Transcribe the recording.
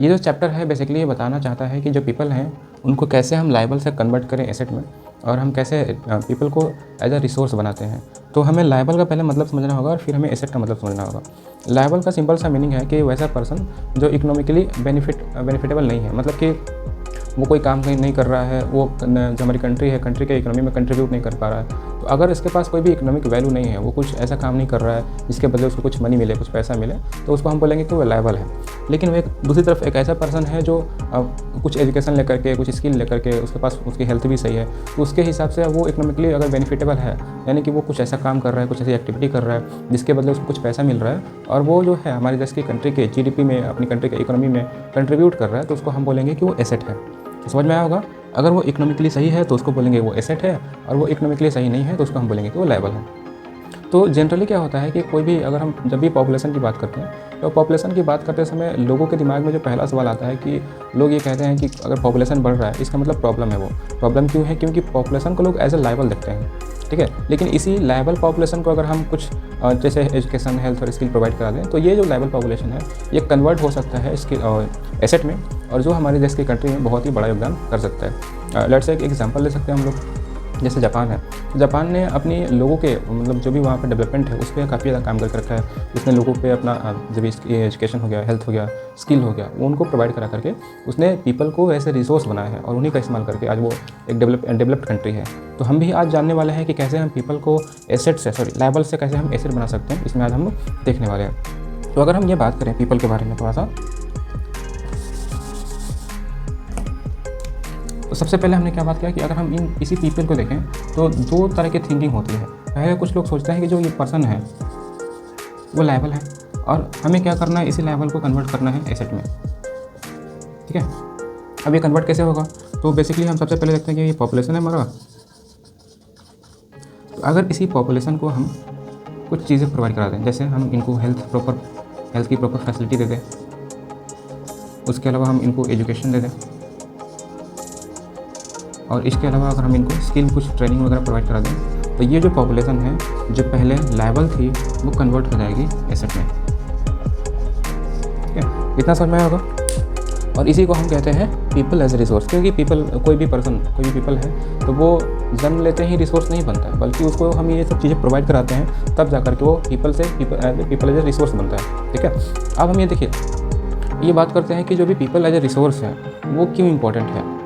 ये जो चैप्टर है बेसिकली ये बताना चाहता है कि जो पीपल हैं उनको कैसे हम लायबल से कन्वर्ट करें एसेट में, और हम कैसे पीपल को एज अ रिसोर्स बनाते हैं। तो हमें लायबल का पहले मतलब समझना होगा और फिर हमें एसेट का मतलब समझना होगा। लायबल का सिंपल सा मीनिंग है कि वैसा पर्सन जो इकोनॉमिकली बेनिफिटेबल नहीं है, मतलब कि वो कोई काम कहीं नहीं कर रहा है, वो जो हमारी कंट्री है, कंट्री के इकोनॉमी में कंट्रीब्यूट नहीं कर पा रहा है। तो अगर इसके पास कोई भी इकोनॉमिक वैल्यू नहीं है, वो कुछ ऐसा काम नहीं कर रहा है जिसके बदले उसको कुछ मनी मिले, कुछ पैसा मिले, तो उसको हम बोलेंगे कि वो लायबल है। लेकिन वो एक दूसरी तरफ एक ऐसा पर्सन है जो कुछ एजुकेशन लेकर के, कुछ स्किल लेकर के, उसके पास उसकी हेल्थ भी सही है, तो उसके हिसाब से वो इकोनॉमिकली अगर बेनिफिटेबल है, यानी कि वो कुछ ऐसा काम कर रहा है, कुछ ऐसी एक्टिविटी कर रहा है जिसके बदले उसको कुछ पैसा मिल रहा है, और वो जो है हमारे देश की कंट्री के जीडीपी में, अपनी कंट्री के इकोनॉमी में कंट्रीब्यूट कर रहा है, तो उसको हम बोलेंगे कि वो एसेट है। तो समझ में आया होगा। अगर वो इकोनॉमिकली सही है तो उसको बोलेंगे वो एसेट है, और वो इकोनॉमिकली सही नहीं है तो उसको हम बोलेंगे कि वो लायबल है। तो जनरली क्या होता है कि कोई भी, अगर हम जब भी पॉपुलेशन की बात करते हैं, तो पॉपुलेशन की बात करते समय लोगों के दिमाग में जो पहला सवाल आता है कि लोग ये कहते हैं कि अगर पॉपुलेशन बढ़ रहा है इसका मतलब प्रॉब्लम है। वो प्रॉब्लम क्यों है? क्योंकि पॉपुलेशन को लोग एज ए लायबल देखते हैं, ठीक है। लेकिन इसी लायबल पॉपुलेशन को अगर हम कुछ जैसे एजुकेशन, हेल्थ और स्किल प्रोवाइड करा दें, तो ये जो लायबल पॉपुलेशन है ये कन्वर्ट हो सकता है स्किल और एसेट में, और जो हमारे देश की कंट्री में बहुत ही बड़ा योगदान कर सकता है। लेट्स से एक एग्जांपल ले सकते हैं हम लोग, जैसे जापान है। जापान ने अपनी लोगों के, मतलब जो भी वहाँ पर डेवलपमेंट है उस पर काफ़ी ज़्यादा काम करके रखा है। उसने लोगों पे अपना जब एजुकेशन हो गया, हेल्थ हो गया, स्किल हो गया, वो उनको प्रोवाइड करा करके उसने पीपल को ऐसे रिसोर्स बनाया है, और उन्हीं का इस्तेमाल करके आज वो एक डेवलप्ड कंट्री है। तो हम भी आज जानने वाले हैं कि कैसे हम पीपल को एसेट से, लायबल से कैसे हम एसेट बना सकते हैं, इसमें आज हम देखने वाले हैं। तो अगर हम ये बात करें पीपल के बारे में थोड़ा सा, तो सबसे पहले हमने क्या बात किया कि अगर हम इसी पीपल को देखें तो दो तरह की थिंकिंग होती है। पहले कुछ लोग सोचते हैं कि जो ये पर्सन है वो लायबल है, और हमें क्या करना है, इसी लायबल को कन्वर्ट करना है एसेट में, ठीक है। अब ये कन्वर्ट कैसे होगा? तो बेसिकली हम सबसे पहले देखते हैं कि ये पॉपुलेशन है हमारा। तो अगर इसी पॉपुलेशन को हम कुछ चीज़ें प्रोवाइड करा दें, जैसे हम इनको हेल्थ की प्रॉपर फैसिलिटी दे दें, उसके अलावा हम इनको एजुकेशन दे दें, और इसके अलावा अगर हम इनको स्किल, कुछ ट्रेनिंग वगैरह प्रोवाइड करा दें, तो ये जो पॉपुलेशन है जो पहले लायबल थी वो कन्वर्ट हो जाएगी एसेट में, ठीक है। इतना समझ में आया होगा। और इसी को हम कहते हैं पीपल एज ए रिसोर्स, क्योंकि पीपल, कोई भी पीपल है तो वो जन्म लेते ही रिसोर्स नहीं बनता है, बल्कि उसको हम ये सब चीज़ें प्रोवाइड कराते हैं, तब जा करके वो पीपल एज ए रिसोर्स बनता है, ठीक है। अब हम ये देखिए, ये बात करते हैं कि जो भी पीपल एज ए रिसोर्स है वो क्यों इंपॉर्टेंट है।